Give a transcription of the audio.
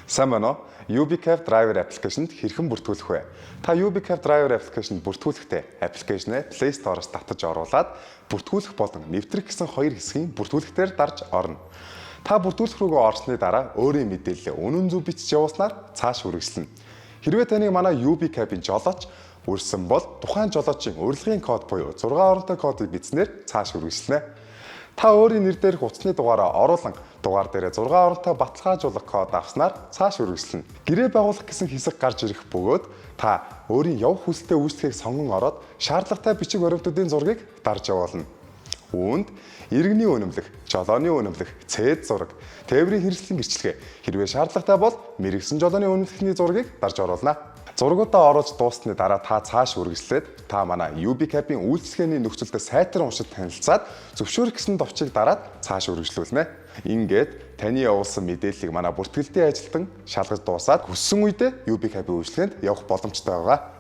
Сайн байна уу? UBCAF Driver application-д хэрхэн бүртгүүлэх вэ? Та UBCAF Driver application-д бүртгүүлэхдээ application-ыг Play Store-оос татаж оруулаад бүртгүүлэх болон нэвтрэх гэсэн хоёр хэсгийн бүртгүүлэхээр дарж орно. Та бүртгүүлэх рүүгээ орсны дараа өөрийн мэдээлэлээ үнэн зөв бичиж явуулснаар цааш үргэлжлэнэ. Хэрвээ таныг манай UBCAF-ийн жолооч үрсэн бол тухайн жолоочийн урилгын код буюу 6 оронтой кодыг бичснээр цааш үргэлжлэнэ. Та өөрийн нэр дээрх утасны дугаараа оруулан дугаар дээрээ 6 оронтой баталгаажуулах код авснаар цааш үргэлжлэнэ. Гэрээ байгуулах гэсэн хэсэг гарч ирэх бөгөөд та өөрийн явах хүсэлтээ үүсгэхийг сонгон ороод шаардлагатай бичиг баримтуудын зургийг дарж явуулна. Үүнд иргэний үнэмлэх, жолооны үнэмлэх, цээд зураг, тээврийн хэрэгслийн гэрчлэгээ хэрвээ шаардлагатай бол мэрэгсэн жолооны үнэмлэхний зургийг дарж оруулна. Зургуудаа оруулж дууссаны дараа та цааш үргэлжлээд та манай UBCAF-ийн үйлчлэгээний нөхцөлтэй сайтар уншиж танилцаад зөвшөөрөх гэсэн товчийг дараад цааш үргэлжлүүлнэ. Ингээд таны явуулсан мэдээллийг манай бүртгэлтийн ажилтан шалгаж дуусаад хүссэн үедээ UBCAF-ийн үйлчлэгээнд явах боломжтой байгаа.